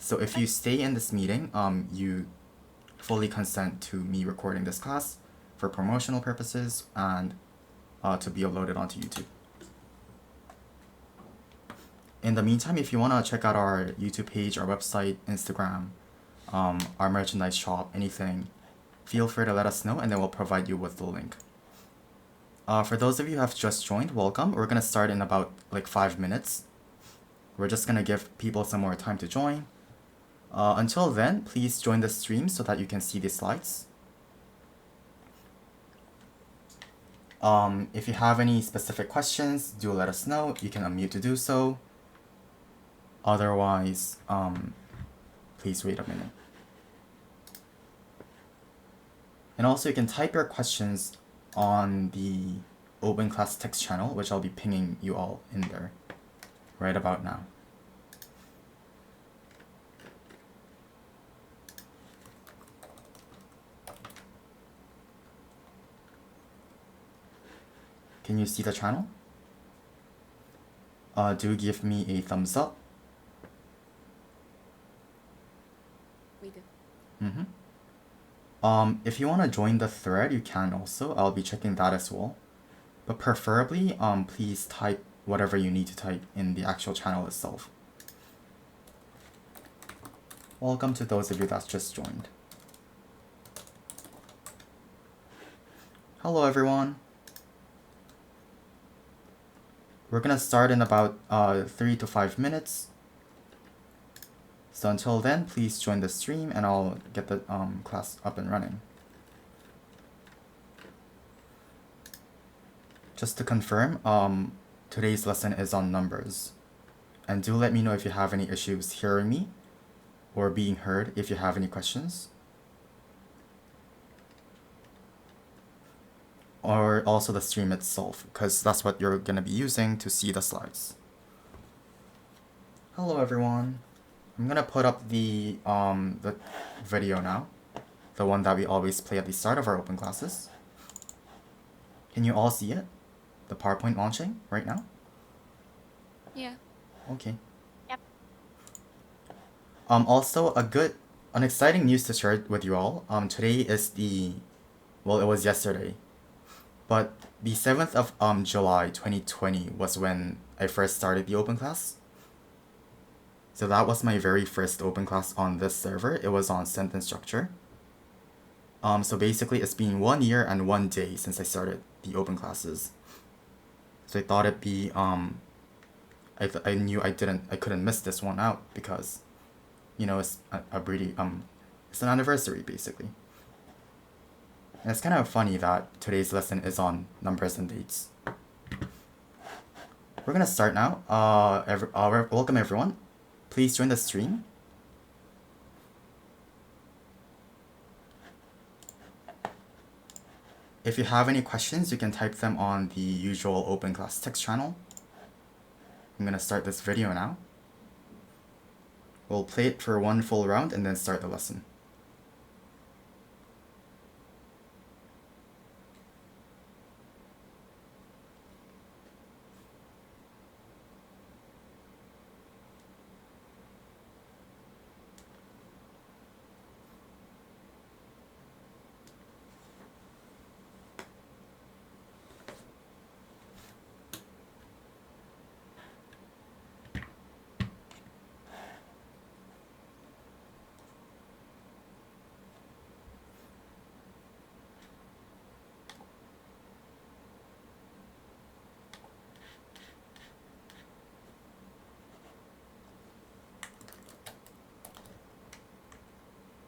So if you stay in this meeting, you fully consent to me recording this class for promotional purposes and to be uploaded onto YouTube. In the meantime, if you want to check out our YouTube page, our website, Instagram, our merchandise shop, anything, feel free to let us know and then we'll provide you with the link. For those of you who have just joined, welcome. We're going to start in about like 5 minutes. We're just going to give people some more time to join. Until then, please join the stream so that you can see the slides. If you have any specific questions, do let us know. You can unmute to do so. Otherwise, please wait a minute. And also you can type your questions on the open class text channel, which I'll be pinging you all in there right about now. Can you see the channel? Do give me a thumbs up. We do. If you want to join the thread, you can also. I'll be checking that as well. But preferably, please type whatever you need to type in the actual channel itself. Welcome to those of you that's just joined. Hello, everyone. We're gonna start in about 3 to 5 minutes. So until then, please join the stream and I'll get the class up and running. Just to confirm, today's lesson is on numbers. And do let me know if you have any issues hearing me or being heard if you have any questions. Or also the stream itself, because that's what you're gonna be using to see the slides. Hello everyone. I'm gonna put up the video now, the one that we always play at the start of our open classes. Can you all see it? The PowerPoint launching right now? Yeah. Okay. Yep. Also an exciting news to share with you all. Today is it was yesterday, but the 7th of July 2020 was when I first started the open class. So that was my very first open class on this server. It was on sentence structure. So basically it's been 1 year and 1 day since I started the open classes. So I thought it'd be, I knew I couldn't miss this one out because, you know, it's it's an anniversary basically. And it's kind of funny that today's lesson is on numbers and dates. We're gonna start now. Welcome everyone. Please join the stream. If you have any questions, you can type them on the usual open class text channel. I'm gonna start this video now. We'll play it for one full round and then start the lesson.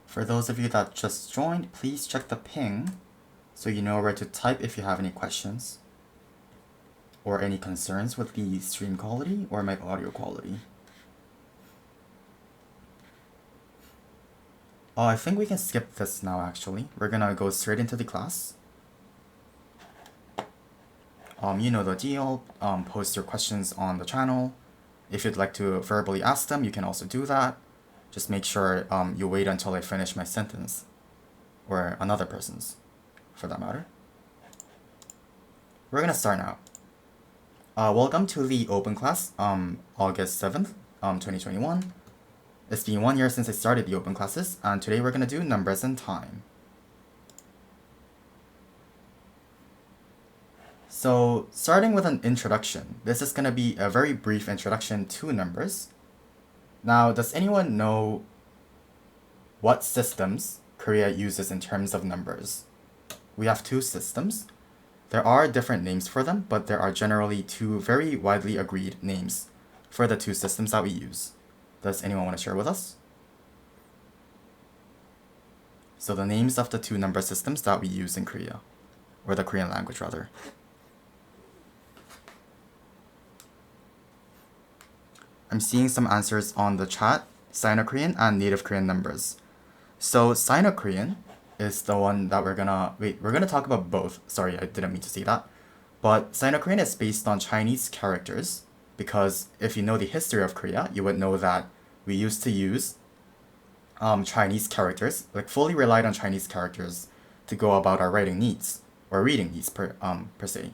For those of you that just joined, please check the ping so you know where to type if you have any questions or any concerns with the stream quality or my audio quality. I think we can skip this now actually. We're gonna go straight into the class. You know the deal. Post your questions on the channel. If you'd like to verbally ask them, you can also do that. Just make sure you wait until I finish my sentence, or another person's, for that matter. We're gonna start now. Welcome to the open class, August 7th, 2021. It's been 1 year since I started the open classes, and today we're gonna do numbers and time. So, starting with an introduction, this is gonna be a very brief introduction to numbers. Now, does anyone know what systems Korea uses in terms of numbers? We have two systems. There are different names for them, but there are generally two very widely agreed names for the two systems that we use. Does anyone want to share with us? So the names of the two number systems that we use in Korea, or the Korean language rather. I'm seeing some answers on the chat, Sino-Korean and native Korean numbers. So Sino-Korean is the one that we're gonna talk about both. Sorry, I didn't mean to say that. But Sino-Korean is based on Chinese characters, because if you know the history of Korea, you would know that we used to use Chinese characters, like fully relied on Chinese characters to go about our writing needs, or reading needs per se.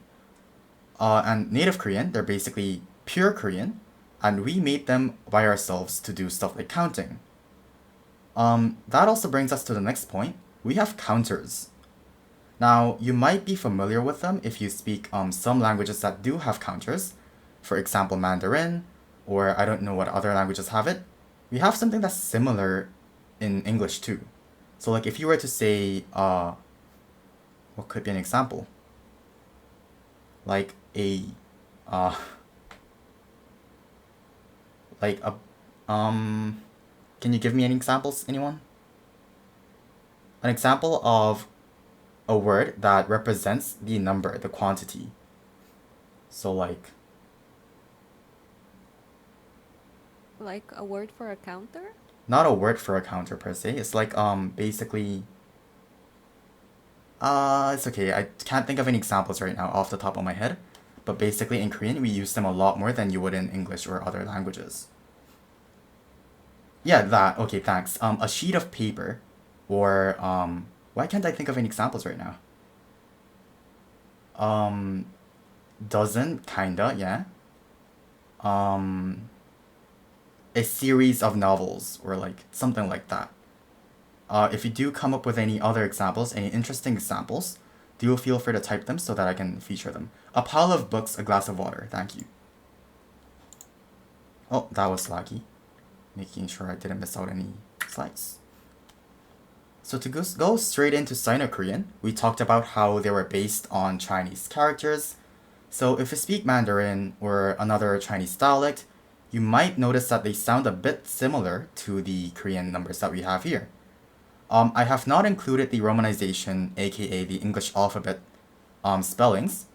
And native Korean, they're basically pure Korean, and we made them by ourselves to do stuff like counting. That also brings us to the next point. We have counters. Now, you might be familiar with them if you speak some languages that do have counters. For example, Mandarin, or I don't know what other languages have it. We have something that's similar in English too. So like if you were to say, what could be an example? Like a, like a, can you give me any examples, anyone? An example of a word that represents the number, the quantity. So like a word for a counter? not a word for a counter per se. It's like basically it's okay. I can't think of any examples right now off the top of my head. But basically in Korean we use them a lot more than you would in English or other languages. Yeah, that. Okay, thanks. A sheet of paper, or why can't I think of any examples right now? Um, dozen, kinda, yeah. A series of novels, or like something like that. If you do come up with any other examples, any interesting examples, do feel free to type them so that I can feature them. A pile of books, a glass of water. Thank you. Oh, that was laggy. Making sure I didn't miss out any slides. So to go straight into Sino-Korean, we talked about how they were based on Chinese characters. So if you speak Mandarin or another Chinese dialect, you might notice that they sound a bit similar to the Korean numbers that we have here. I have not included the romanization, aka the English alphabet spellings,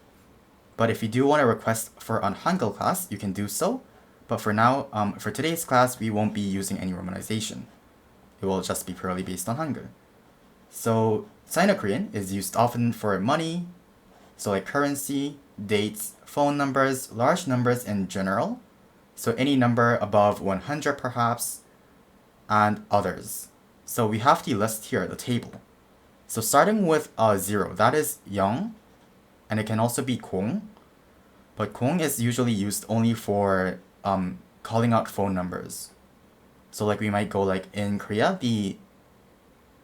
but if you do want to request for an Hangul class, you can do so. But for now, for today's class, we won't be using any romanization. It will just be purely based on Hangul. So Sino-Korean is used often for money, so like currency, dates, phone numbers, large numbers in general, so any number above 100 perhaps, and others. So we have the list here, the table. So starting with 0, that is 영, and it can also be 공, but 공 is usually used only for calling out phone numbers. So like we might go like in Korea,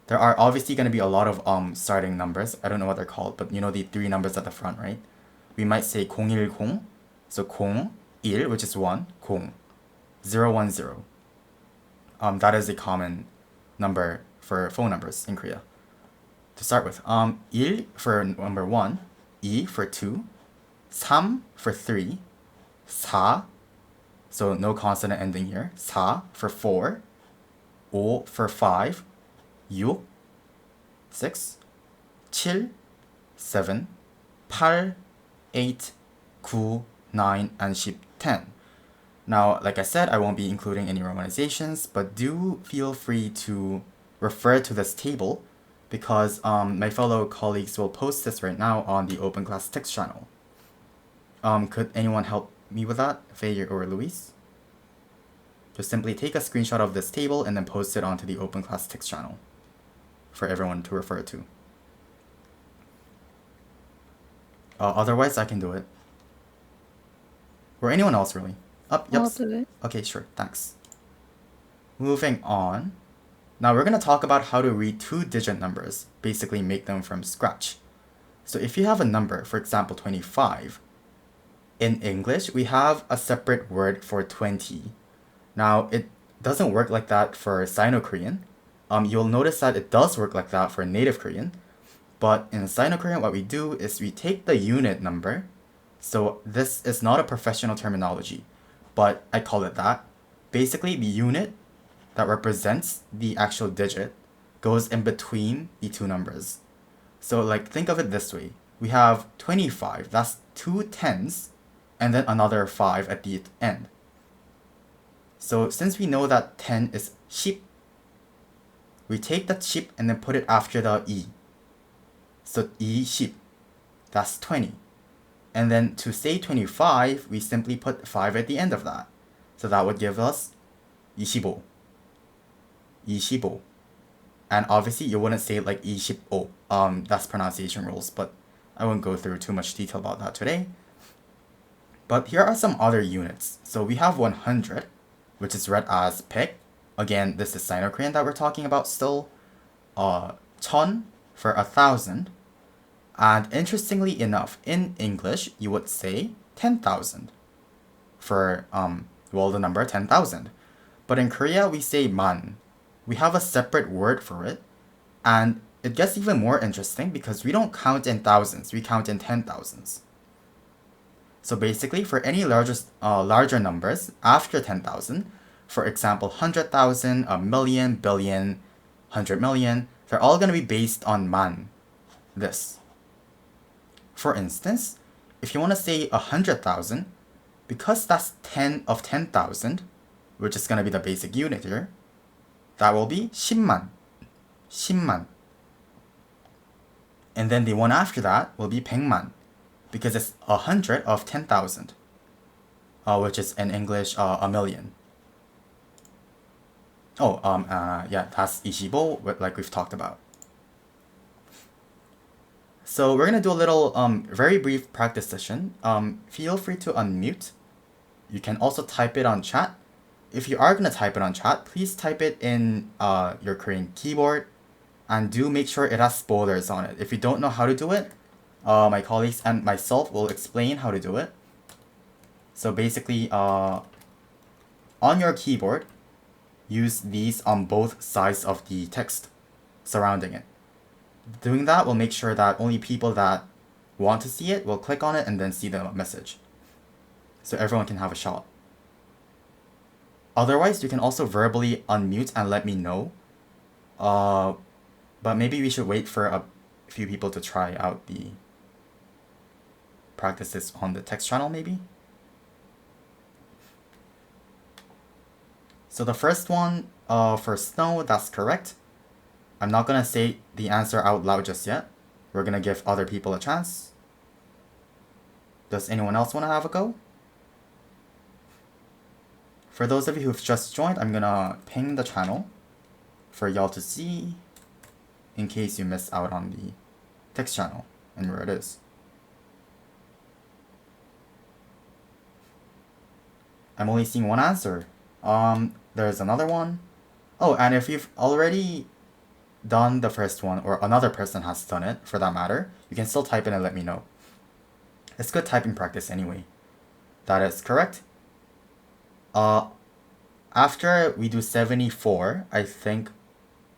there are obviously going to be a lot of starting numbers. I don't know what they're called, but you know the three numbers at the front, right? We might say 010, so 01, which is 1, 0, 010. That is a common number for phone numbers in Korea. To start with, 1 for number 1, 2 for 2, 3 for 3, 4, so no consonant ending here, 4 for 4, 5 for 5, 6, 7, 7, 8, 9, and 10. Now, like I said, I won't be including any romanizations, but do feel free to refer to this table because my fellow colleagues will post this right now on the open class text channel. Could anyone help me with that, Faye or Luis? Just simply take a screenshot of this table and then post it onto the open class text channel for everyone to refer to. Otherwise, I can do it. Or anyone else, really. Yep. I'll do it. Okay, sure, thanks. moving on. Now we're going to talk about how to read two-digit numbers, basically make them from scratch. So if you have a number, for example 25, in English we have a separate word for 20. Now it doesn't work like that for Sino-Korean. You'll notice that it does work like that for native Korean. But in Sino-Korean, what we do is we take the unit number. So this is not a professional terminology, but I call it that. Basically, the unit that represents the actual digit goes in between the two numbers. So like think of it this way. We have 25, that's two tens, and then another 5 at the end. So since we know that 10 is ship, we take that ship and then put it after the E. So E ship, that's 20. And then to say 25, we simply put 5 at the end of that. So that would give us 25. 25. And obviously you wouldn't say it like 25. That's pronunciation rules, but I won't go through too much detail about that today. But here are some other units. So we have 100, which is read as pek. Again, this is Sino-Korean that we're talking about still. Chon for 1,000. And interestingly enough, in English, you would say 10,000 for, the number 10,000. But in Korea, we say man. We have a separate word for it. And it gets even more interesting because we don't count in thousands, we count in 10,000s. So basically, for any larger numbers after 10,000, for example, 100,000, a million, billion, 100 million, they're all going to be based on man, this. For instance, if you want to say 100,000, because that's 10 of 10,000, which is going to be the basic unit here, that will be 10만, 10만. And then the one after that will be 100만, because it's 100 of 10,000, which is in English a million. That's 25, like we've talked about. So we're gonna do a little very brief practice session. Feel free to unmute. You can also type it on chat. If you are gonna type it on chat, please type it in your Korean keyboard, and do make sure it has spoilers on it. If you don't know how to do it, my colleagues and myself will explain how to do it. So basically, on your keyboard, use these on both sides of the text surrounding it. Doing that will make sure that only people that want to see it will click on it and then see the message. So everyone can have a shot. Otherwise, you can also verbally unmute and let me know. But maybe we should wait for a few people to try out the practices on the text channel maybe. So the first one, for snow, that's correct. I'm not gonna say the answer out loud just yet. We're gonna give other people a chance. Does anyone else wanna have a go? For those of you who've just joined, I'm gonna ping the channel for y'all to see in case you miss out on the text channel and where it is. I'm only seeing one answer. There's another one. Oh, and if you've already done the first one, or another person has done it for that matter, you can still type in and let me know. It's good typing practice anyway. That is correct. After we do 74, I think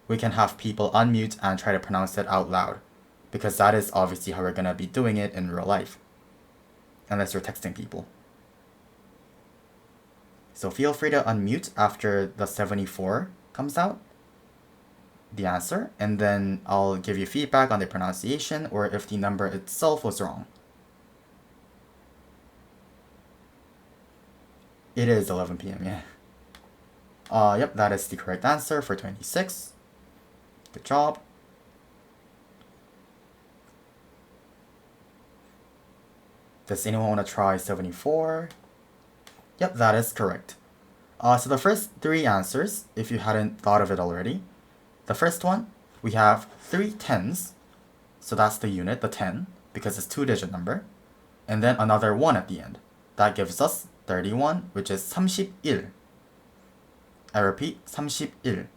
we can have people unmute and try to pronounce it out loud, because that is obviously how we're gonna be doing it in real life, unless you're texting people. So feel free to unmute after the 74 comes out, the answer, and then I'll give you feedback on the pronunciation or if the number itself was wrong. It is 11 p.m., yeah. Yep, that is the correct answer for 26. Good job. Does anyone want to try 74? Yep, that is correct. So the first three answers, if you hadn't thought of it already, the first one, we have 3 tens, so that's the unit, the 10, because it's two-digit number, and then another 1 at the end. That gives us 31, which is 31. I repeat, 31.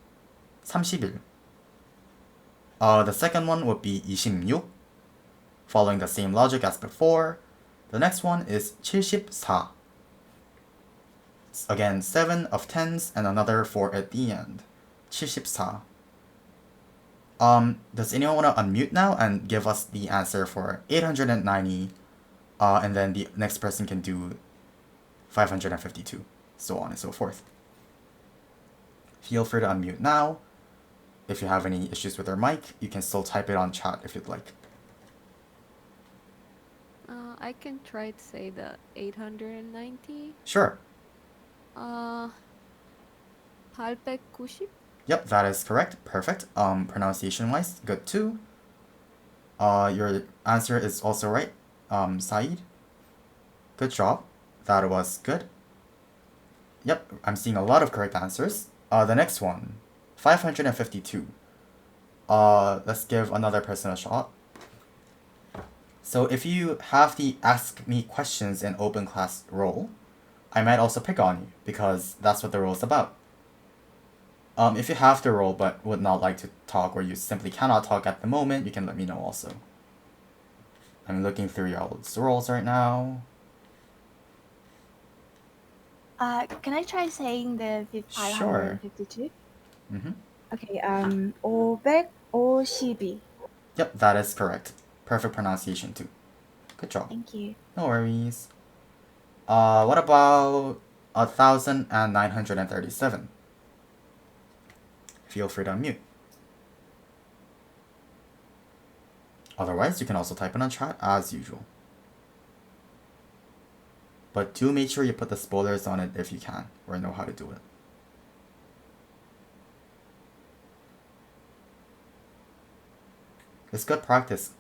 31. The second one would be 26, following the same logic as before. The next one is 74. Again, 7 of tens and another 4 at the end. 74. Does anyone want to unmute now and give us the answer for 890? And then the next person can do 552, so on and so forth. Feel free to unmute now. If you have any issues with your mic, you can still type it on chat if you'd like. I can try to say the 890. Sure. 890? Yep, that is correct. Perfect. Pronunciation-wise, good too. Your answer is also right, Saeed. Good job. That was good. Yep, I'm seeing a lot of correct answers. The next one, 552. Let's give another person a shot. So if you have the Ask Me Questions in open class role, I might also pick on you, because that's what the role is about. If you have the role but would not like to talk, or you simply cannot talk at the moment, you can let me know also. I'm looking through your roles right now. Can I try saying the Sure. 552? Mm-hmm. Okay, 552. Yep, that is correct. Perfect pronunciation too. Good job. Thank you. No worries. What about 1937? Feel free to unmute. Otherwise, you can also type in a chat as usual. But do make sure you put the spoilers on it if you can, or know how to do it. It's good practice.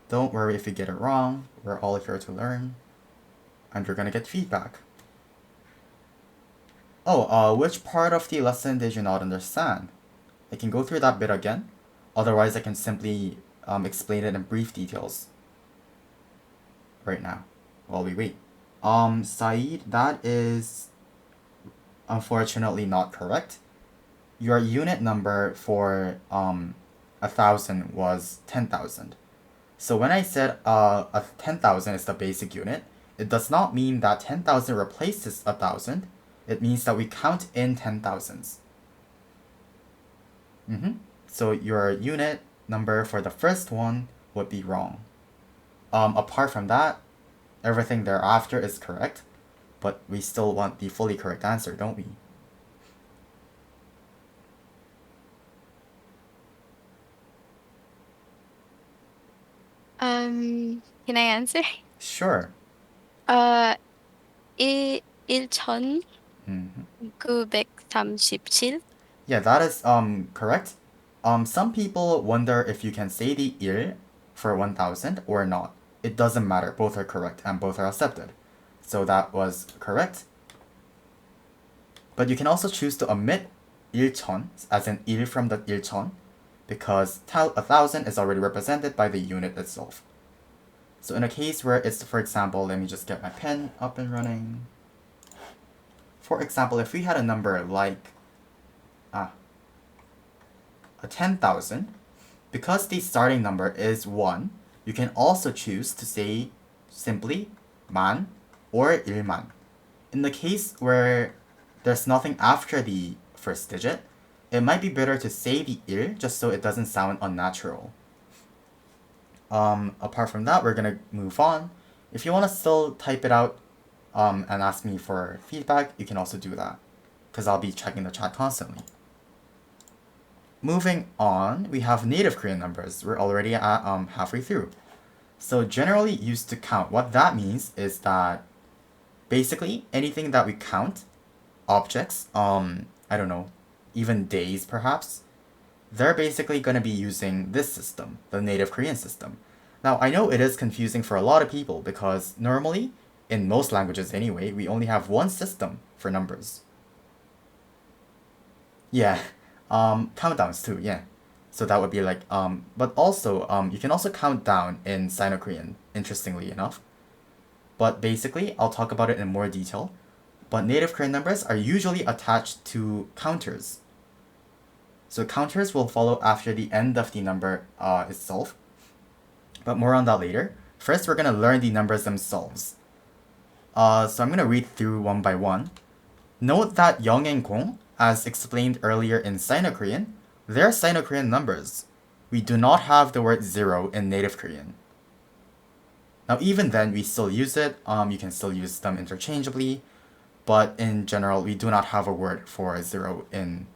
Don't worry if you get it wrong. We're all here to learn. And you're gonna get feedback. Oh, which part of the lesson did you not understand? I can go through that bit again. Otherwise, I can simply explain it in brief details right now while we wait. Saeed, that is unfortunately not correct. Your unit number for 1,000 was 10,000. So when I said 10,000 is the basic unit, it does not mean that 10,000 replaces 1,000. It means that we count in 10,000s. So your unit number for the first one would be wrong. Apart from that, everything thereafter is correct, but we still want the fully correct answer, don't we? Can I answer? Sure. 1937. Yeah, that is correct. Some people wonder if you can say the il for 1,000 or not. It doesn't matter. Both are correct and both are accepted. So that was correct. But you can also choose to omit 일천, as in il from the 일천, because 1,000 is already represented by the unit itself. So in a case where it's, for example, let me just get my pen up and running. For example, if we had a number like a 10,000, because the starting number is 1, you can also choose to say simply 만 or 일만. In the case where there's nothing after the first digit, it might be better to say the il just so it doesn't sound unnatural. Apart from that, we're gonna move on. If you want to still type it out and ask me for feedback, you can also do that, because I'll be checking the chat constantly. Moving on, we have native Korean numbers. We're already at halfway through. So generally used to count, what that means is that basically anything that we count, objects, I don't know, even days perhaps, they're basically going to be using this system, the native Korean system. Now, I know it is confusing for a lot of people because normally, in most languages anyway, we only have one system for numbers. Yeah, countdowns too, yeah. So that would be like, but also, you can also count down in Sino-Korean, interestingly enough. But basically, I'll talk about it in more detail. But native Korean numbers are usually attached to counters. So counters will follow after the end of the number itself. But more on that later. First, we're going to learn the numbers themselves. So I'm going to read through one by one. Note that Young and Gong, as explained earlier in Sino-Korean, they're Sino-Korean numbers. We do not have the word 0 in native Korean. Now even then, we still use it. You can still use them interchangeably. But in general, we do not have a word for 0 in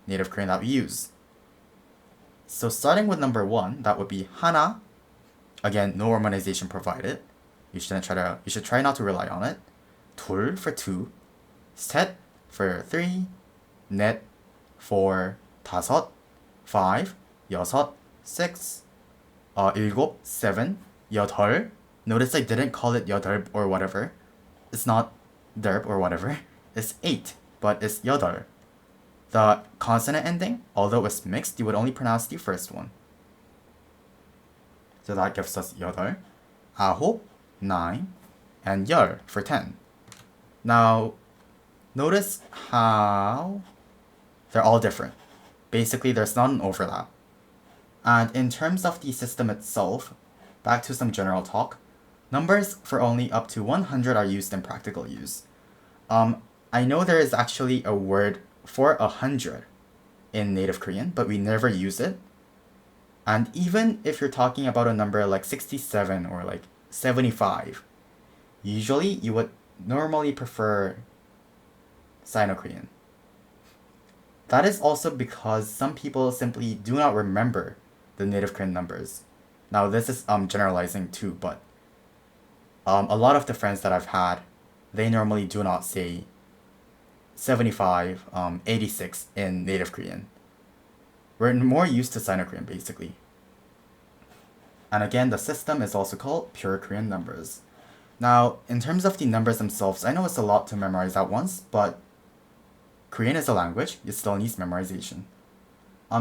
native Korean that we use. So starting with number 1, that would be hana. Again, no romanization provided. You should try not to rely on it. 둘 for 2. 셋 for 3. 넷 for 다섯. 5, 여섯, 6. 일곱, 7. 여덟. Notice I didn't call it 여덟 or whatever. It's not derp or whatever. It's 8, but it's 여덟. The consonant ending, although it's mixed, you would only pronounce the first one. So that gives us 여덟. 아홉, 9, and 열 for 10. Now, notice how they're all different. Basically, there's not an overlap. And in terms of the system itself, back to some general talk, numbers for only up to 100 are used in practical use. I know there is actually a word for 100 in native Korean, but we never use it. And even if you're talking about a number like 67 or like 75, usually you would normally prefer Sino-Korean. That is also because some people simply do not remember the native Korean numbers. Now this is generalizing too, but a lot of the friends that I've had, they normally do not say 75, 86 in native Korean. We're more used to Sino-Korean basically. And again, the system is also called pure Korean numbers. Now, in terms of the numbers themselves, I know it's a lot to memorize at once, but Korean is a language, it still needs memorization.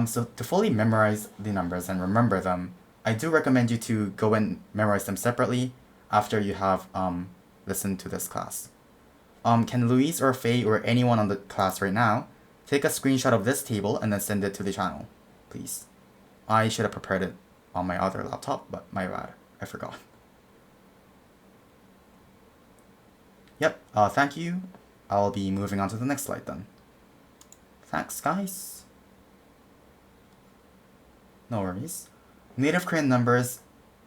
So to fully memorize the numbers and remember them, I do recommend you to go and memorize them separately after you have listened to this class. Can Louise or Faye or anyone on the class right now take a screenshot of this table and then send it to the channel, please? I should have prepared it on my other laptop, but my bad, I forgot. Yep, thank you. I'll be moving on to the next slide then. Thanks, guys. No worries. Native Korean numbers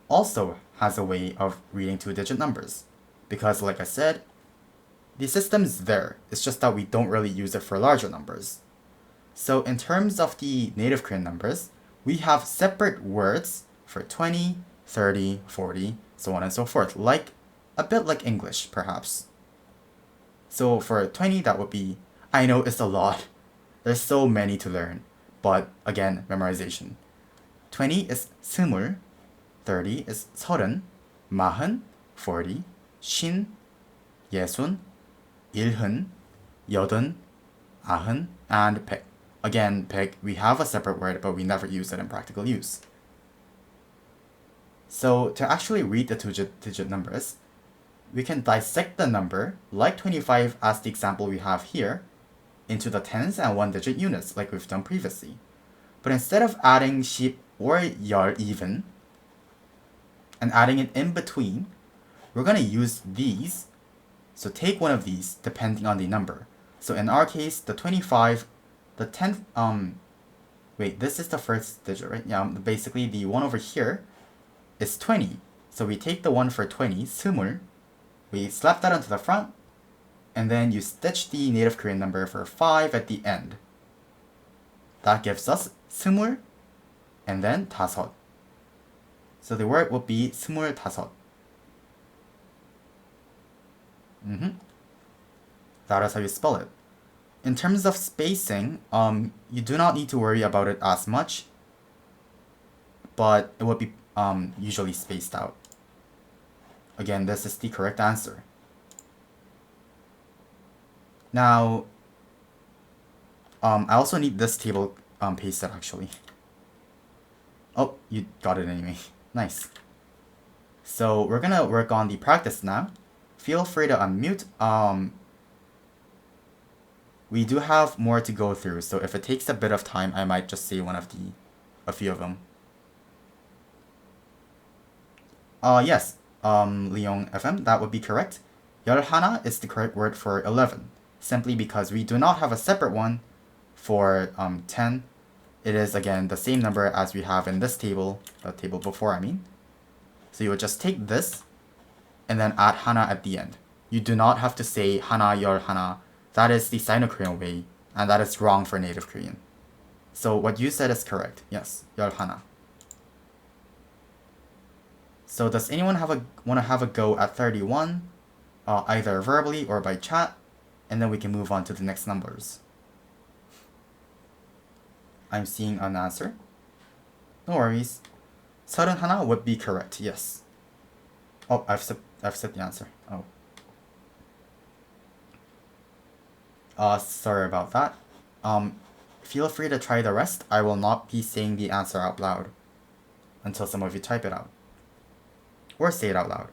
also has a way of reading two-digit numbers. Because like I said, the system's there. It's just that we don't really use it for larger numbers. So in terms of the native Korean numbers, we have separate words for 20, 30, 40, so on and so forth. Like, a bit like English, perhaps. So for 20, that would be, I know it's a lot. There's so many to learn. But again, memorization. 20 is 스물, 30 is 서른, 마흔, 40, 쉰, 예순, 일흔, 여든, 아흔, and 백. Again, 백, we have a separate word, but we never use it in practical use. So to actually read the two-digit numbers, we can dissect the number, like 25 as the example we have here, into the tens and one-digit units, like we've done previously. But instead of adding 10 or 열 even, and adding it in between, we're going to use these. So take one of these, depending on the number. So in our case, the 25, the 10th, wait, this is the first digit, right? Yeah, basically the one over here is 20. So we take the one for 20, 스물, we slap that onto the front, and then you stitch the native Korean number for 5 at the end. That gives us 스물, and then 다섯. So the word would be 스물다섯. That is how you spell it. In terms of spacing, you do not need to worry about it as much, but it would be usually spaced out. Again, this is the correct answer. Now, I also need this table pasted actually. Oh, you got it anyway. Nice. So we're gonna work on the practice now. Feel free to unmute. We do have more to go through, so if it takes a bit of time, I might just say a few of them. Yes, Leon FM, that would be correct. 열하나 is the correct word for 11, simply because we do not have a separate one for 10. It is, again, the same number as we have in this table, the table before, I mean. So you would just take this, and then add hana at the end. You do not have to say hana, 열하나. That is the Sino-Korean way, and that is wrong for native Korean. So what you said is correct. Yes, 열하나. So does anyone want to have a go at 31, either verbally or by chat, and then we can move on to the next numbers. I'm seeing an answer. No worries. 31 would be correct, yes. Oh, I've said the answer. Oh. Sorry about that. Feel free to try the rest. I will not be saying the answer out loud until some of you type it out. Or say it out loud.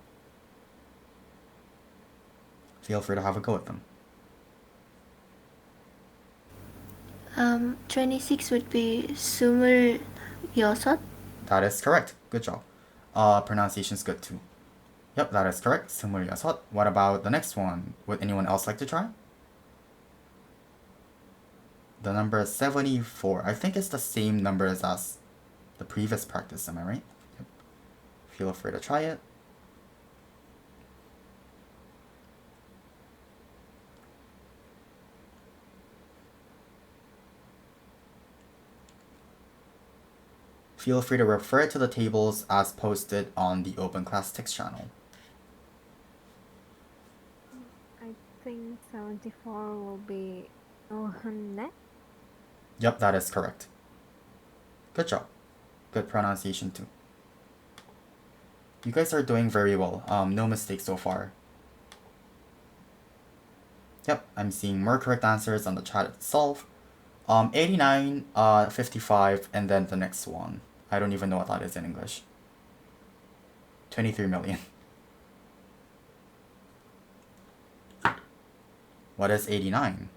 Feel free to have a go at them. 26 would be 26. That is correct. Good job. Pronunciation's good too. Yep, that is correct. 26. What about the next one? Would anyone else like to try? The number 74. I think it's the same numbers as the previous practice, am I right? Yep. Feel free to try it. Feel free to refer to the tables as posted on the open class text channel. I think 74 will be HanE. Yep, that is correct. Good job. Good pronunciation too. You guys are doing very well. No mistakes so far. Yep, I'm seeing more correct answers on the chat itself. 89, 55, and then the next one. I don't even know what that is in English. 23 million. What is 89?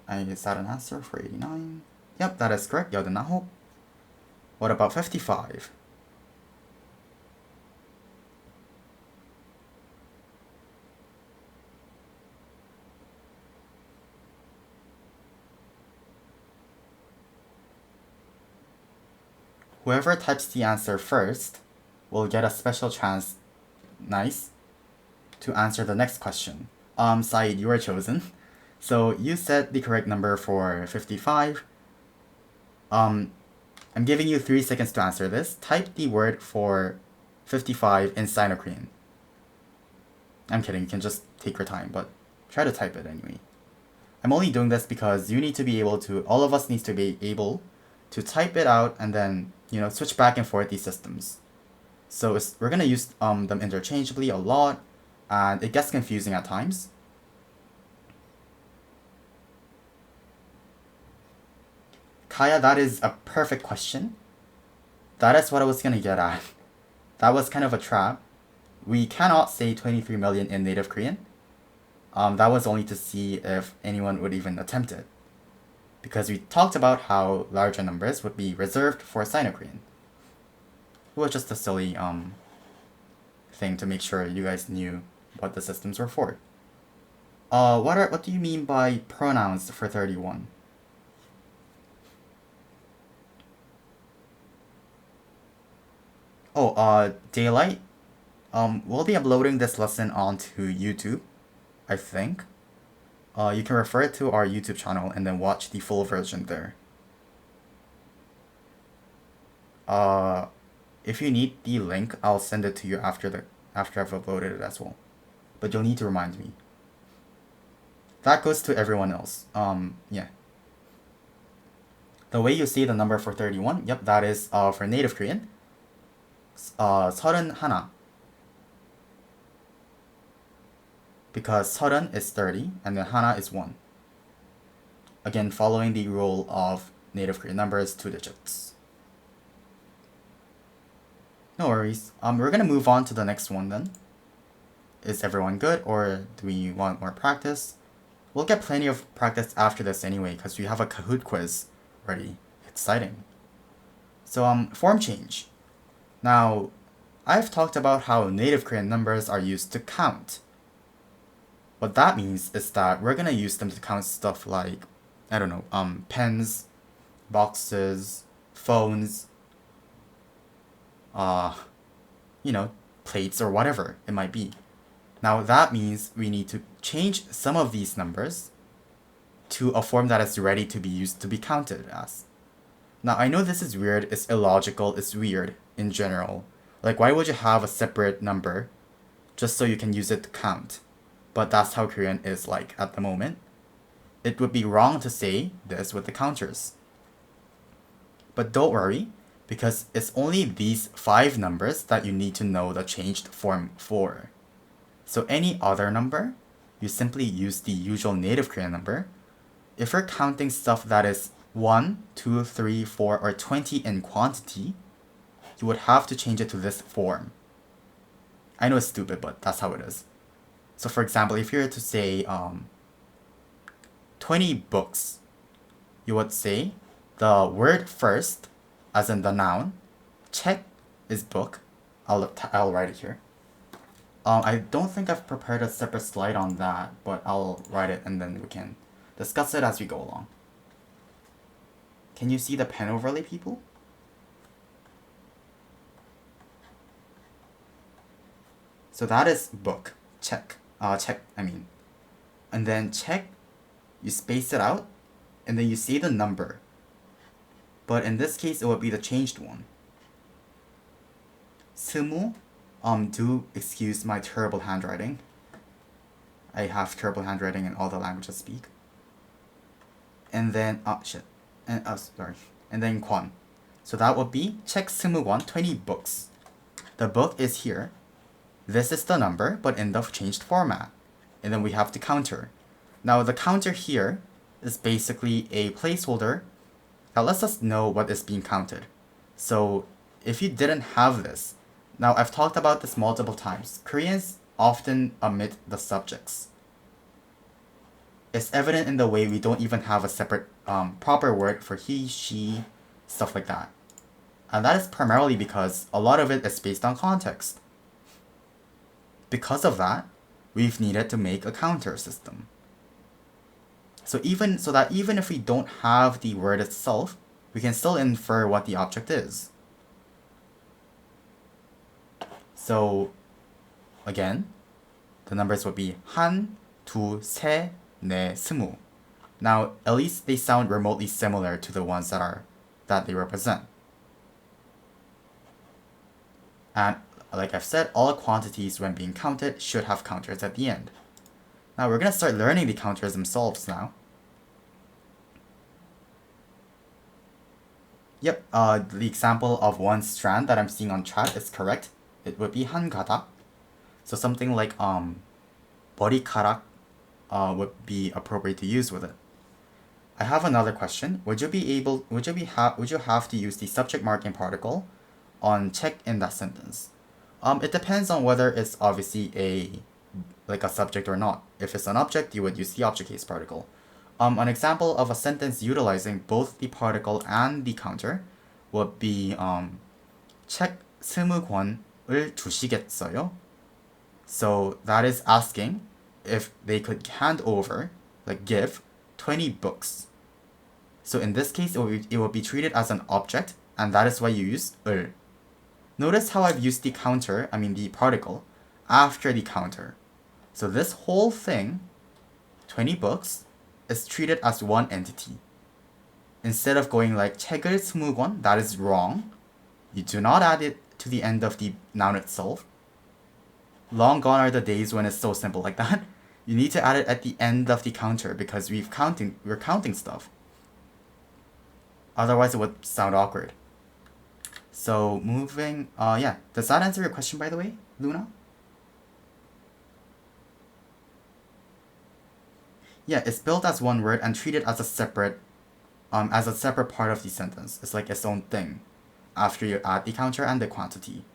Is that an answer for 89? Yep, that is correct. 89. What about 55? Whoever types the answer first will get a special chance, nice, to answer the next question. Saeed, you were chosen. So you said the correct number for 55. I'm giving you 3 seconds to answer this. Type the word for 55 in Sino-Korean. I'm kidding, you can just take your time, but try to type it anyway. I'm only doing this because you need to be able to, all of us needs to be able to type it out and then, switch back and forth these systems. So we're gonna use them interchangeably a lot, and it gets confusing at times. Kaya, that is a perfect question. That is what I was gonna get at. That was kind of a trap. We cannot say 23 million in native Korean. That was only to see if anyone would even attempt it. Because we talked about how larger numbers would be reserved for Sino-Korean. It was just a silly thing to make sure you guys knew what the systems were for. What do you mean by pronouns for 31? Daylight. We'll be uploading this lesson onto YouTube, I think. You can refer to our YouTube channel and then watch the full version there. If you need the link, I'll send it to you after I've uploaded it as well. But you'll need to remind me. That goes to everyone else. Yeah. The way you say the number for 31, yep, that is for native Korean. 31. Because 30 is 30 and then hana is 1. Again, following the rule of native Korean numbers, 2 digits. No worries. We're gonna move on to the next one then. Is everyone good, or do we want more practice? We'll get plenty of practice after this anyway, because we have a Kahoot quiz ready. Exciting. So, form change. Now, I've talked about how native Korean numbers are used to count. What that means is that we're gonna use them to count stuff like, I don't know, pens, boxes, phones, you know, plates or whatever it might be. Now that means we need to change some of these numbers to a form that is ready to be used to be counted as. Now I know this is weird, it's illogical, it's weird in general. Like, why would you have a separate number just so you can use it to count? But that's how Korean is like at the moment. It would be wrong to say this with the counters. But don't worry, because it's only these 5 numbers that you need to know the changed form for. So any other number, you simply use the usual native Korean number. If you're counting stuff that is 1, 2, 3, 4, or 20 in quantity, you would have to change it to this form. I know it's stupid, but that's how it is. So for example, if you were to say 20 books, you would say the word first, as in the noun. 책 is book. I'll write it here. I don't think I've prepared a separate slide on that, but I'll write it and then we can discuss it as we go along. Can you see the pen overlay, people? So that is book. 책. And then 책, you space it out, and then you say the number. But in this case, it would be the changed one. 스무, do excuse my terrible handwriting. I have terrible handwriting in all the languages I speak. And then, And then 권. So that would be 책 20권, 20 books. The book is here. This is the number, but in the changed format. And then we have the counter. Now the counter here is basically a placeholder that lets us know what is being counted. So if you didn't have this, now I've talked about this multiple times. Koreans often omit the subjects. It's evident in the way we don't even have a separate proper word for he, she, stuff like that. And that is primarily because a lot of it is based on context. Because of that, we've needed to make a counter system. So that even if we don't have the word itself, we can still infer what the object is. So again, the numbers would be 한, 두, 세, 네, 스무. Now, at least they sound remotely similar to the ones that they represent. And like I've said, all quantities when being counted should have counters at the end. Now we're going to start learning the counters themselves now. Yep, the example of one strand that I'm seeing on chat is correct. It would be 한 가닥. So something like 머리카락 would be appropriate to use with it. I have another question. Would you have to use the subject marking particle on 책 in that sentence? It depends on whether it's obviously a subject or not. If it's an object, you would use the object case particle. An example of a sentence utilizing both the particle and the counter would be 책 20권을 주시겠어요? So that is asking if they could hand over, give, 20 books. So in this case, it will be treated as an object, and that is why you use 을. Notice how I've used the particle, after the counter. So this whole thing, 20 books, is treated as one entity. Instead of going like 책을 20권, that is wrong. You do not add it to the end of the noun itself. Long gone are the days when it's so simple like that. You need to add it at the end of the counter because we're counting stuff. Otherwise it would sound awkward. So moving, does that answer your question, by the way, Luna? Yeah, it's built as one word and treated as a separate as a separate part of the sentence. It's like its own thing after you add the counter and the quantity.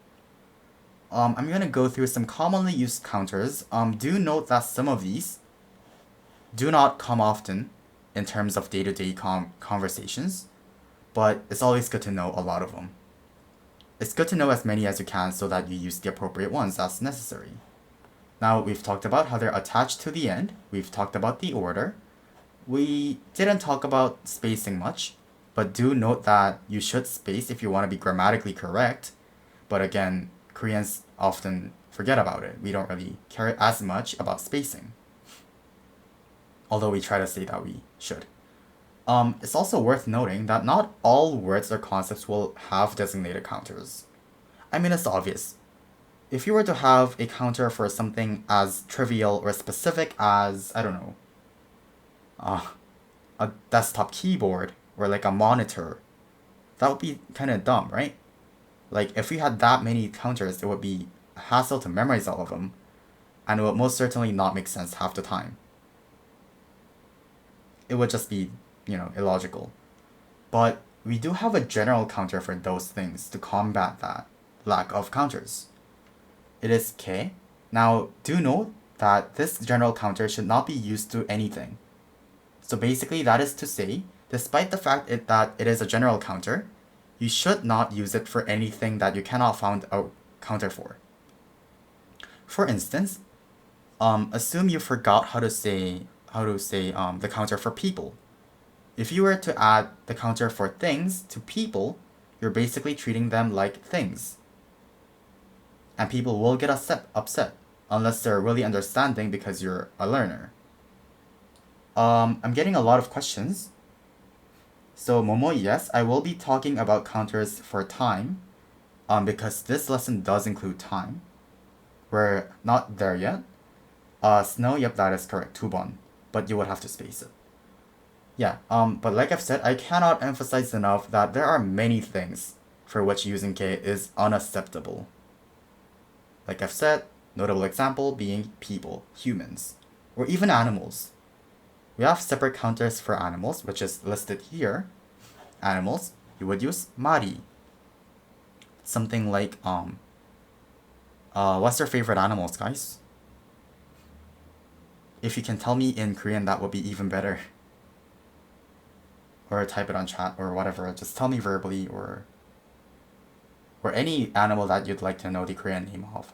I'm going to go through some commonly used counters. Do note that some of these do not come often in terms of day-to-day conversations, but it's always good to know a lot of them. It's good to know as many as you can so that you use the appropriate ones as necessary. Now, we've talked about how they're attached to the end. We've talked about the order. We didn't talk about spacing much, but do note that you should space if you want to be grammatically correct. But again, Koreans often forget about it. We don't really care as much about spacing, although we try to say that we should. It's also worth noting that not all words or concepts will have designated counters. I mean, it's obvious. If you were to have a counter for something as trivial or specific as, I don't know, a desktop keyboard or like a monitor, that would be kind of dumb, right? Like, if we had that many counters, it would be a hassle to memorize all of them, and it would most certainly not make sense half the time. It would just be, illogical. But we do have a general counter for those things to combat that lack of counters. It is K. Now, do note that this general counter should not be used to anything. So basically, that is to say, despite the fact that it is a general counter, you should not use it for anything that you cannot find a counter for. For instance, assume you forgot how to say the counter for people. If you were to add the counter for things to people, you're basically treating them like things. And people will get upset unless they're really understanding because you're a learner. I'm getting a lot of questions. So Momo, yes, I will be talking about counters for time, because this lesson does include time. We're not there yet. Snow, yep, that is correct, 2번, but you would have to space it. Yeah, but like I've said, I cannot emphasize enough that there are many things for which using K is unacceptable. Like I've said, notable example being people, humans, or even animals. We have separate counters for animals, which is listed here. Animals, you would use mari. Something like, what's your favorite animals, guys? If you can tell me in Korean, that would be even better. Or type it on chat or whatever. Just tell me verbally or any animal that you'd like to know the Korean name of.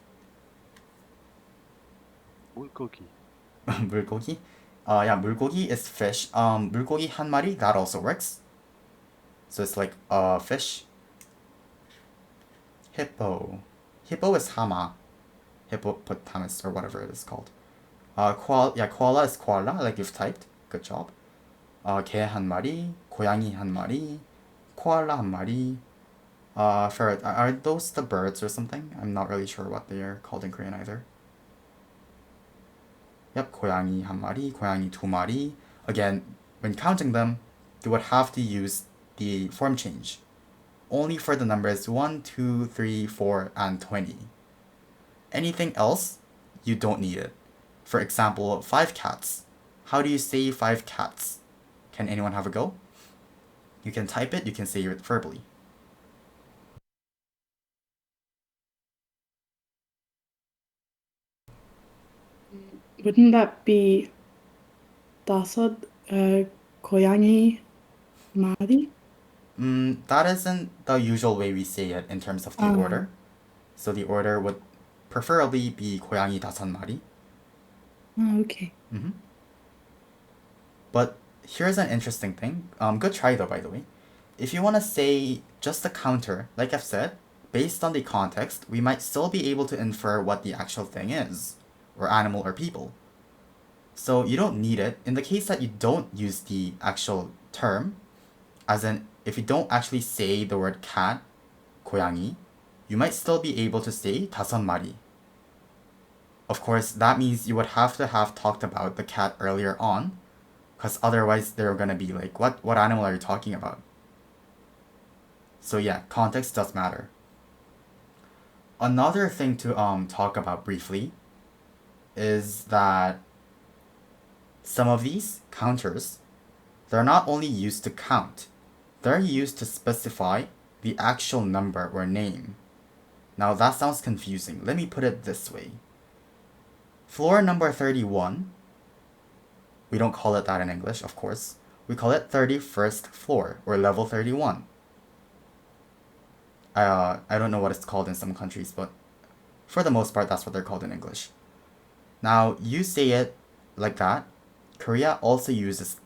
물고기. 물고기? Yeah, 물고기 is fish. 물고기 한 마리, that also works. So it's like fish. Hippo. Hippo is hama. Hippopotamus or whatever it is called. Koala is koala, like you've typed. Good job. 개 한 마리, 고양이 한 마리, koala 한 마리. Ferret. Are those the birds or something? I'm not really sure what they are called in Korean either. Yep, 고양이 한 마리, 고양이 두 마리. Again, when counting them, you would have to use the form change. Only for the numbers 1, 2, 3, 4, and 20. Anything else, you don't need it. For example, 5 cats. How do you say 5 cats? Can anyone have a go? You can type it, you can say it verbally. Wouldn't that be 다섯 고양이 마리? That isn't the usual way we say it in terms of the order. So the order would preferably be 고양이 다섯 마리. Okay. But here's an interesting thing. Good try though, by the way. If you want to say just a counter, like I've said, based on the context, we might still be able to infer what the actual thing is, or animal or people. So you don't need it. In the case that you don't use the actual term, as in if you don't actually say the word cat, 고양이, you might still be able to say 다섯 마리. Of course, that means you would have to have talked about the cat earlier on, because otherwise they're gonna be like, what animal are you talking about? So yeah, context does matter. Another thing to talk about briefly is that some of these counters they're not only used to count, they're used to specify the actual number or name. Now that sounds confusing. Let me put it this way. Floor number 31, we don't call it that in English, of course. We call it 31st floor, or level 31. I don't know what it's called in some countries, but for the most part, that's what they're called in English. Now, you say it like that. Korea also uses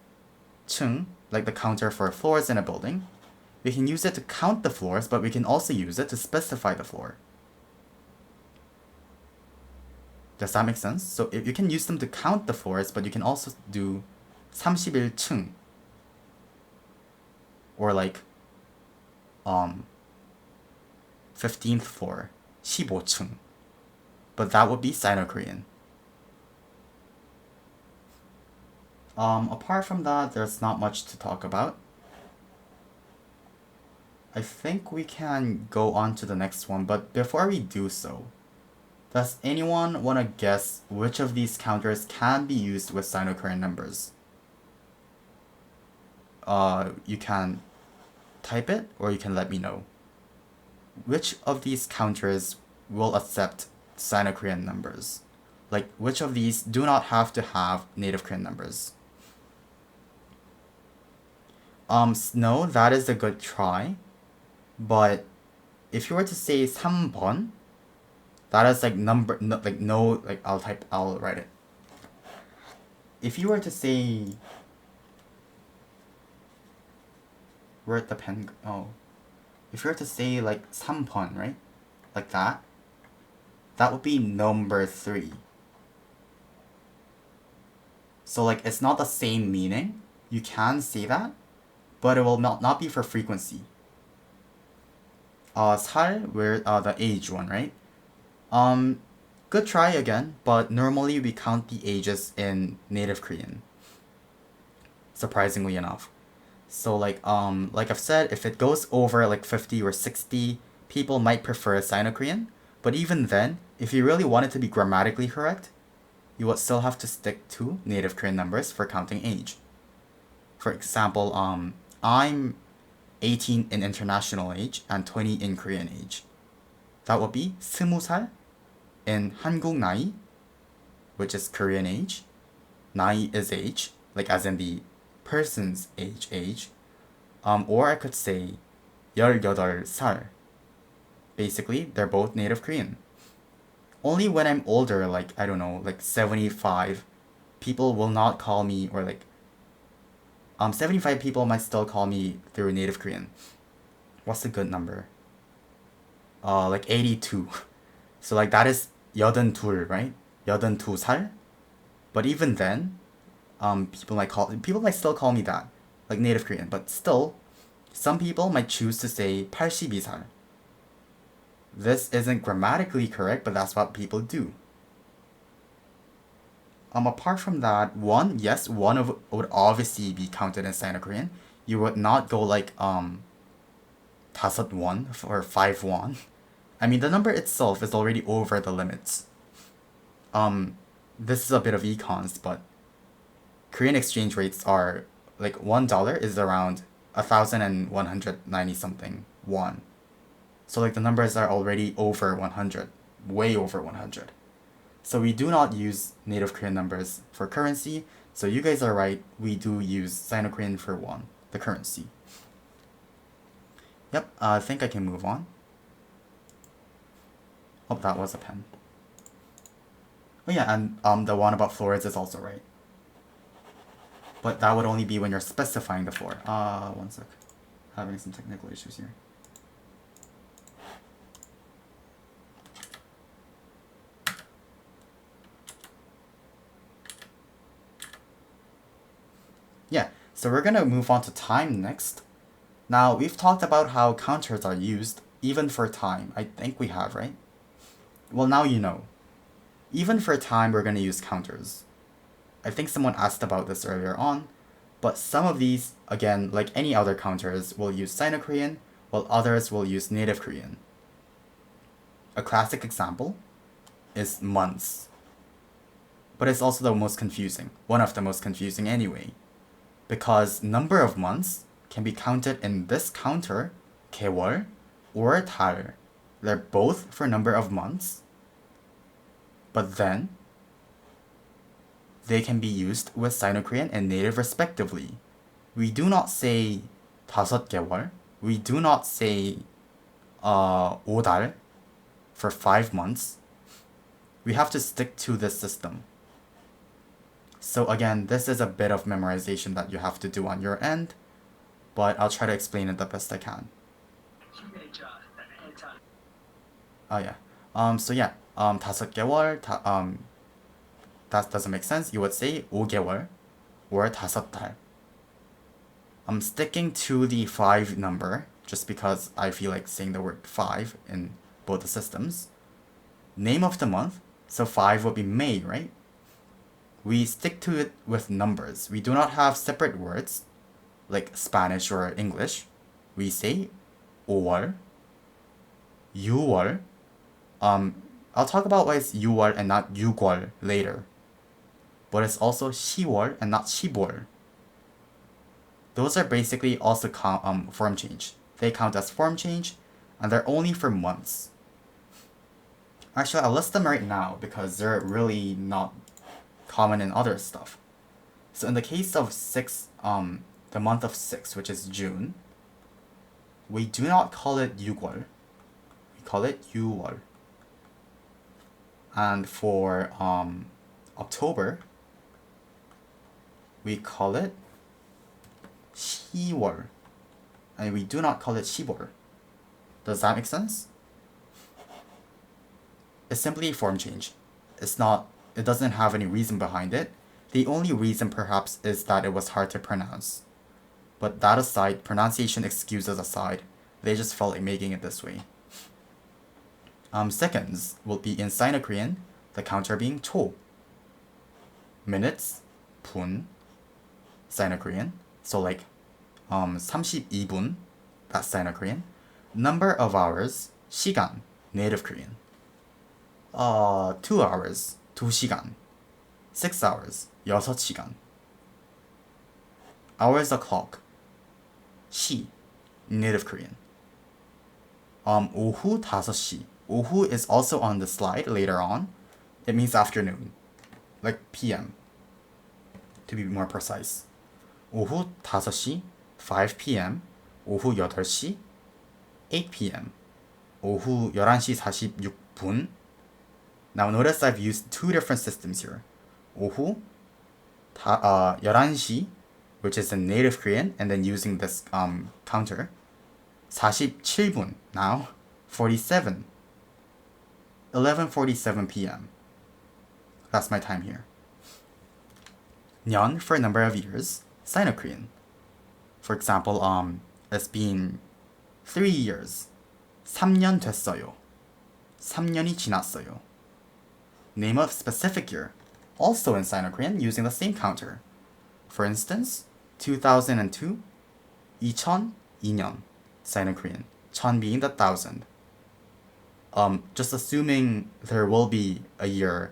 층, like the counter for floors in a building. We can use it to count the floors, but we can also use it to specify the floor. Does that make sense? So if you can use them to count the floors, but you can also do 31층. Or like 15th floor, 15층. But that would be Sino-Korean. Apart from that, there's not much to talk about. I think we can go on to the next one, but before we do so, does anyone want to guess which of these counters can be used with Sino-Korean numbers? You can type it, or you can let me know. Which of these counters will accept Sino-Korean numbers? Like, which of these do not have to have native Korean numbers? No, that is a good try. But if you were to say 3번, that is like number, no, like no, like I'll write it. If you were to say, where'd the pen go? Oh. If you were to say like 3번, right? Like that, that would be number 3. So like it's not the same meaning. You can say that, but it will not be for frequency. 살, where the age one, right? Good try again, but normally we count the ages in native Korean. Surprisingly enough. So like I've said, if it goes over like 50 or 60, people might prefer Sino-Korean. But even then, if you really want it to be grammatically correct, you would still have to stick to native Korean numbers for counting age. For example, I'm 18 in international age and 20 in Korean age. That would be 20살 in 한국 나이, which is Korean age. 나이 is age, like as in the person's age. Or I could say 18살. Basically, they're both native Korean. Only when I'm older, like, I don't know, like 75, people will not call me, or like 75 people might still call me through native Korean. What's the good number? Like 82. So like that is 82, right? 82살. But even then, people might still call me that, like native Korean. But still, some people might choose to say 82살. This isn't grammatically correct, but that's what people do. Apart from that, one would obviously be counted in Sino-Korean. You would not go like 5-1 or 5-1. I mean, the number itself is already over the limits. This is a bit of econs, but Korean exchange rates are like $1 is around 1,190 something won. So like the numbers are already over 100, way over 100. So we do not use native Korean numbers for currency. So you guys are right, we do use Sino-Korean for won, the currency. Yep, I think I can move on. Oh, that was a pen. Oh yeah, and the one about floors is also right. But that would only be when you're specifying the floor. One sec. Having some technical issues here. Yeah, so we're gonna move on to time next. Now, we've talked about how counters are used, even for time. I think we have, right? Well, now you know. Even for time, we're gonna use counters. I think someone asked about this earlier on, but some of these, again, like any other counters, will use Sino-Korean, while others will use native Korean. A classic example is months. But it's also the most confusing, one of the most confusing anyway. because number of months can be counted in this counter, 개월 or 달. They're both for number of months, but then they can be used with Sino-Korean and native respectively. We do not say 5개월. We do not say 5달 for 5 months. We have to stick to this system. So again, this is a bit of memorization that you have to do on your end, but I'll try to explain it the best I can. Oh yeah. So yeah. 5개월. That doesn't make sense. You would say 5개월 or 5달. I'm sticking to the 5 number just because I feel like saying the word 5 in both the systems. Name of the month. So 5 would be May, right? We stick to it with numbers. We do not have separate words like Spanish or English. We say 5월, 6월. I'll talk about why it's 6월 and not 6월 later. But it's also 10월 and not 10월. Those are basically also form change. They count as form change, and they're only for months. Actually, I'll list them right now because they're really not common in other stuff. So in the case of 6, the month of 6, which is June, we do not call it 6월. We call it 6월. And for October, we call it 10월. And we do not call it 10월. Does that make sense? It's simply a form change. It doesn't have any reason behind it. The only reason perhaps is that it was hard to pronounce. But that aside, pronunciation excuses aside, they just felt like making it this way. Seconds will be in Sino-Korean, the counter being 초. Minutes, 분, Sino-Korean. So like 32분, that's Sino-Korean. Number of hours, 시간, native Korean. 2 hours, 2시간. 6 hours, 6시간. Hours o'clock, 시, native Korean. 오후 5시. 오후 is also on the slide later on. It means afternoon, like PM, to be more precise. 오후 5시, 5 p.m. 오후 8시, 8 p.m. 오후 11시 46분. Now notice I've used 2 different systems here. 오후 11시, which is in native Korean, and then using this counter. 47분, now 47. 11:47 p.m. That's my time here. 년 for number of years, Sino-Korean. For example, it's been 3 years. 3년 됐어요. 3년이 지났어요. Name of specific year, also in Sino-Korean using the same counter. For instance, 2002, 2002년, Sino-Korean, 천 being the 1000. Just assuming there will be a year,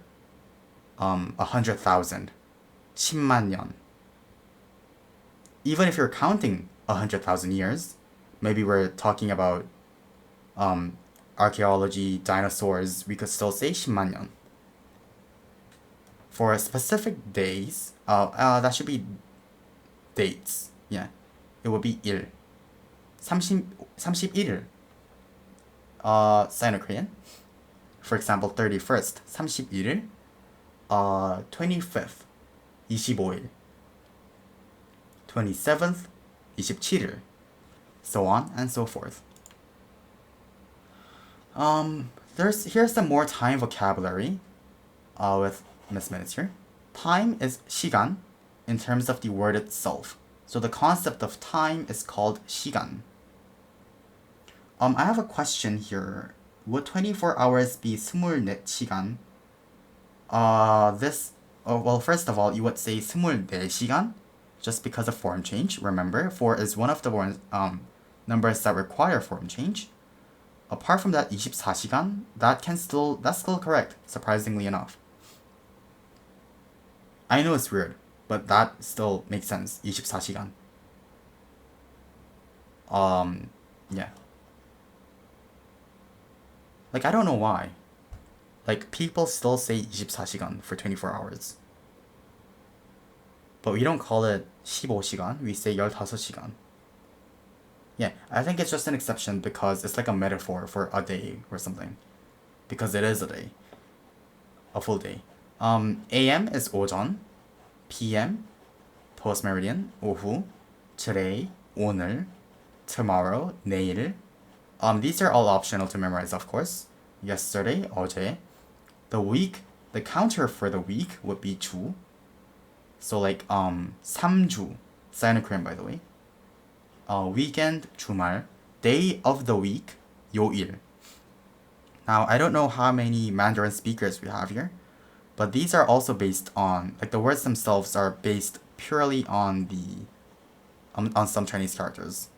100,000, 10만 년. Even if you're counting 100,000 years, maybe we're talking about archaeology, dinosaurs, we could still say 10만 년. For specific days, that should be dates. Yeah, it would be 일. 31일. Sino-Korean. For example, 31st, 31일. 25th, 25일. 27th, 27일. So on and so forth. Here's some more time vocabulary with Miss Minutes here. Time is 시간 in terms of the word itself. So the concept of time is called 시간. I have a question here. Would 24 hours be 24시간? Well, first of all, you would say 24시간 just because of form change. Remember, 4 is one of the numbers that require form change. Apart from that, 24시간, that's still correct, surprisingly enough. I know it's weird. but that still makes sense. 24시간. Yeah. Like, I don't know why. Like, people still say 24시간 for 24 hours. But we don't call it 15시간, we say 15시간. Yeah, I think it's just an exception because it's like a metaphor for a day or something. Because it is a day. A full day. AM is 오전, PM, post meridian, 오후, today, 오늘, tomorrow, 내일. These are all optional to memorize, of course. Yesterday, 어제. The week, the counter for the week would be 주. So like 3주, Sino-Korean by the way. Weekend, 주말. Day of the week, 요일. Now I don't know how many Mandarin speakers we have here, but these are also based on, like, the words themselves are based purely on the on some Chinese characters.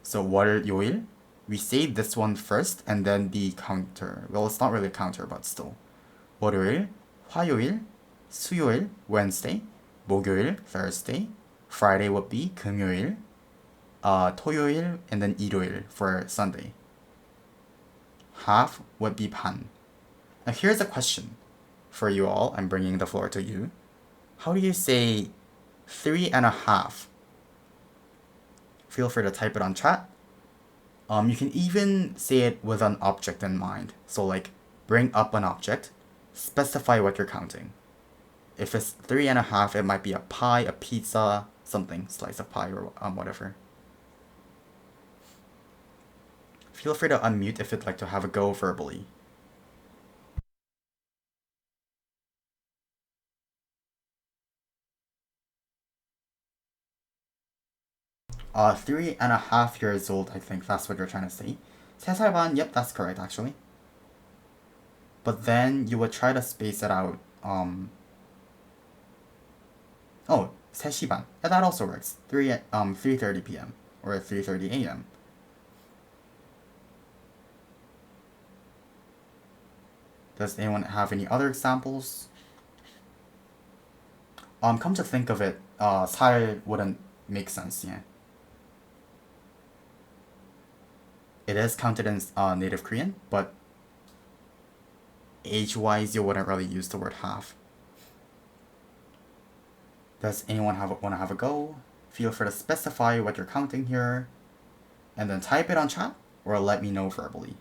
So 월, 요일, we say this one first and then the counter. Well, it's not really a counter, but still. 월요일, 화요일, 수요일, Wednesday, 목요일, Thursday, Friday would be 금요일, 토요일, and then 일요일 for Sunday. Half would be 반. Now here's a question for you all. I'm bringing the floor to you. How do you say 3.5? Feel free to type it on chat. You can even say it with an object in mind. So like, bring up an object, specify what you're counting. If it's 3.5, it might be a pie, a pizza, something, slice of pie or whatever. Feel free to unmute if you'd like to have a go verbally. Uh, 3.5 years old, I think that's what you're trying to say. 3살 반, yep, that's correct actually. But then you would try to space it out. Oh, 3시 반. Yeah, that also works. 3:30 p.m. or 3:30 a.m. Does anyone have any other examples? Come to think of it, 살 wouldn't make sense, yeah. It is counted in native Korean, but age-wise, you wouldn't really use the word half. Does anyone want to have a go? Feel free to specify what you're counting here, and then type it on chat, or let me know verbally.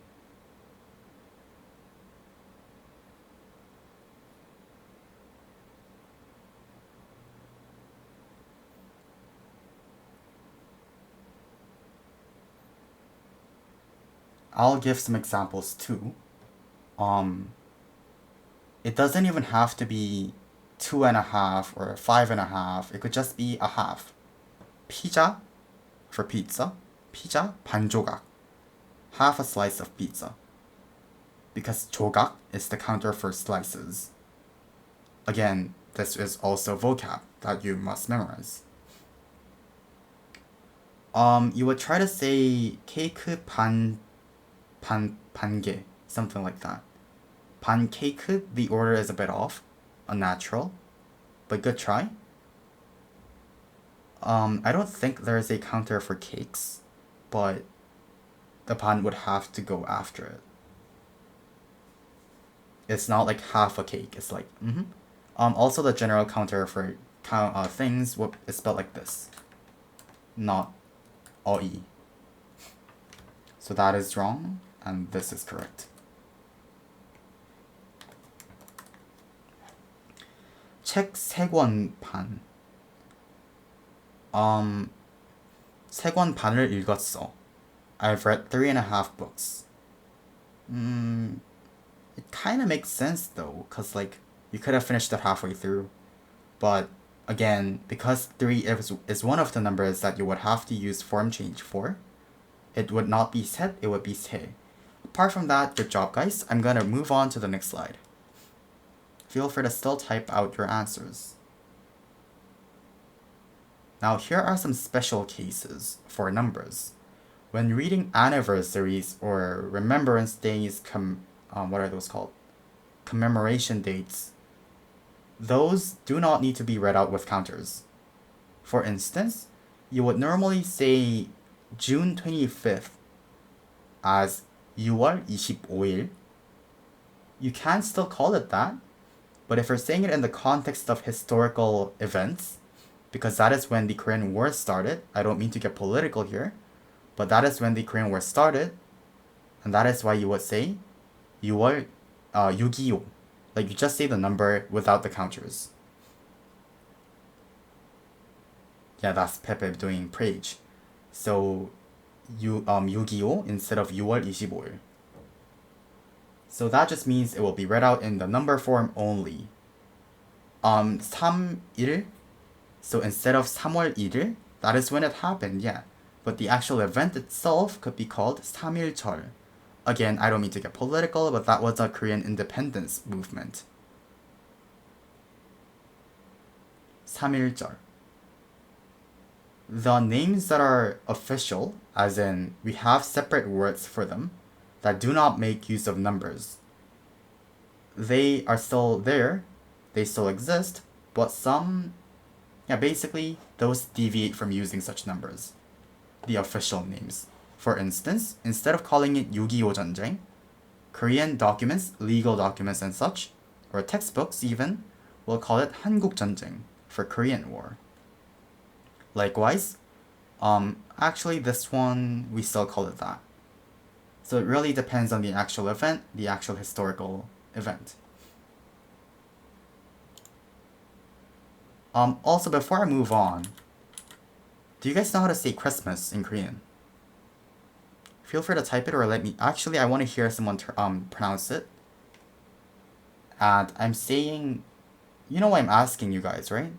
I'll give some examples too. It doesn't even have to be 2.5 or 5.5. It could just be a half. 피자 for pizza. 피자 반 조각. Half a slice of pizza. Because 조각 is the counter for slices. Again, this is also vocab that you must memorize. You would try to say 케이크 반개, something like that. 반케이크, the order is a bit off, unnatural, but good try. I don't think there is a counter for cakes, but the 반 would have to go after it. It's not like half a cake, it's like, Also the general counter for things is spelled like this, not 어이. So that is wrong, and this is correct. 책 3권 반. 3권 반을 읽었어. I've read 3.5 books. It kind of makes sense though, because like, you could have finished it halfway through. But again, because 3 is one of the numbers that you would have to use form change for, it would not be 셋, it would be 세. Apart from that, good job guys. I'm gonna move on to the next slide. Feel free to still type out your answers. Now here are some special cases for numbers. When reading anniversaries or remembrance days, what are those called? Commemoration dates, those do not need to be read out with counters. For instance, you would normally say June 25th as 6월 25일. You can still call it that, but if you're saying it in the context of historical events, because that is when the Korean War started, I don't mean to get political here, but that is when the Korean War started, and that is why you would say 6월 625. Like you just say the number without the counters. Yeah, that's Pepe doing Prage. So 625 instead of 6월 25일. So that just means it will be read out in the number form only. 3일. So instead of 3월 1일, that is when it happened, yeah. But the actual event itself could be called 3.1절. Again, I don't mean to get political, but that was a Korean independence movement. 3.1절. The names that are official, as in we have separate words for them, that do not make use of numbers. They are still there, they still exist, but some, basically those deviate from using such numbers. The official names. For instance, instead of calling it 6.25 전쟁, Korean documents, legal documents and such, or textbooks even, will call it 한국 전쟁 for Korean War. Likewise, actually this one, we still call it that. So it really depends on the actual event, the actual historical event. Also, before I move on, do you guys know how to say Christmas in Korean? Feel free to type it or let me. Actually, I want to hear someone pronounce it. And I'm saying, you know why I'm asking you guys, right?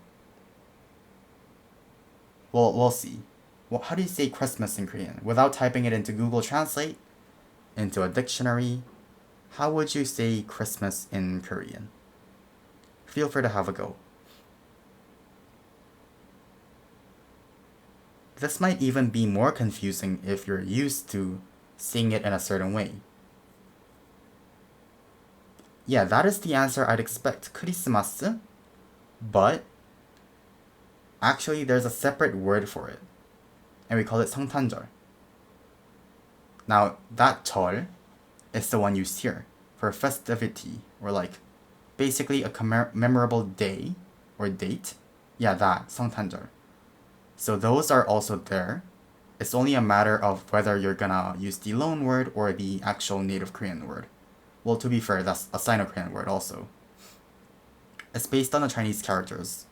Well, we'll see. Well, how do you say Christmas in Korean? Without typing it into Google Translate, into a dictionary, how would you say Christmas in Korean? Feel free to have a go. This might even be more confusing if you're used to saying it in a certain way. Yeah, that is the answer I'd expect. 크리스마스. But actually there's a separate word for it. And we call it 성탄절. Now, that 절 is the one used here for festivity, or like basically a memorable day or date. Yeah, that, 성탄절. So those are also there. It's only a matter of whether you're gonna use the loan word or the actual native Korean word. Well, to be fair, that's a Sino-Korean word also. It's based on the Chinese characters.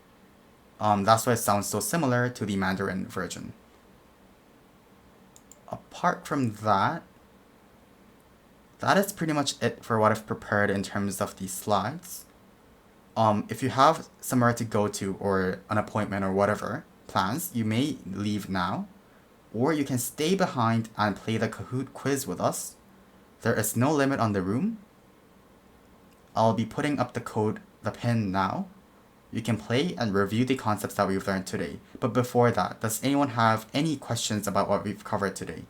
That's why it sounds so similar to the Mandarin version. Apart from that, that is pretty much it for what I've prepared in terms of these slides. If you have somewhere to go to or an appointment or whatever plans, you may leave now, or you can stay behind and play the Kahoot quiz with us. There is no limit on the room. I'll be putting up the code, the pin now. You can play and review the concepts that we've learned today. But before that, does anyone have any questions about what we've covered today?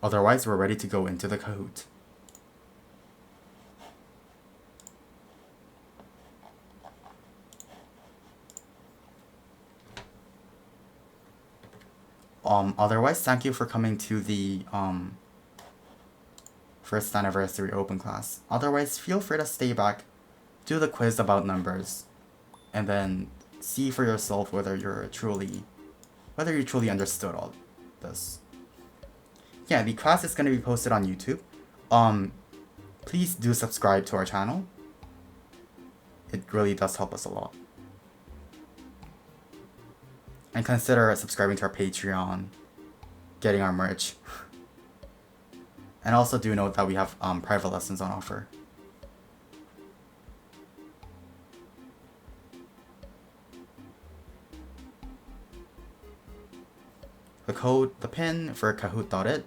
Otherwise, we're ready to go into the Kahoot. Otherwise, thank you for coming to the first anniversary open class. Otherwise, feel free to stay back, do the quiz about numbers, and then see for yourself whether you truly understood all this. Yeah, the class is going to be posted on YouTube. Please do subscribe to our channel. It really does help us a lot. And consider subscribing to our Patreon, getting our merch. And also do note that we have private lessons on offer. The pin for Kahoot.it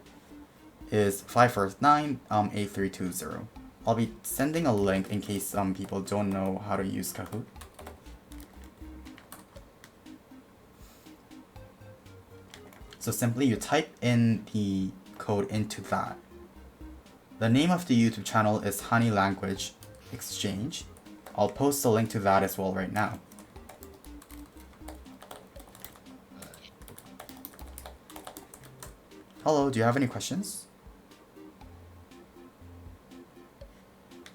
is 549-8320. I'll be sending a link in case some people don't know how to use Kahoot. So simply you type in the code into that, The name of the YouTube channel is HanE Language Exchange. I'll post a link to that as well right now. Hello, do you have any questions?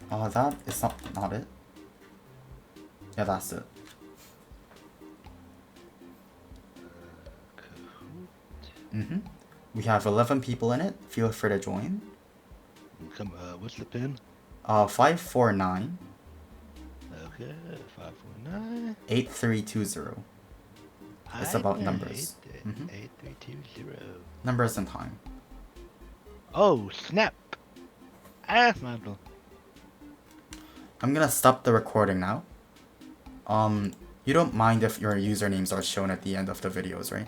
That is not it. Yeah, that's it. We have 11 people in it. Feel free to join. Come, what's the pin? 549 Okay, 549. 8320. It's about numbers. 8320. Numbers and time. Oh, snap! Ah, Michael. I'm gonna stop the recording now. You don't mind if your usernames are shown at the end of the videos, right?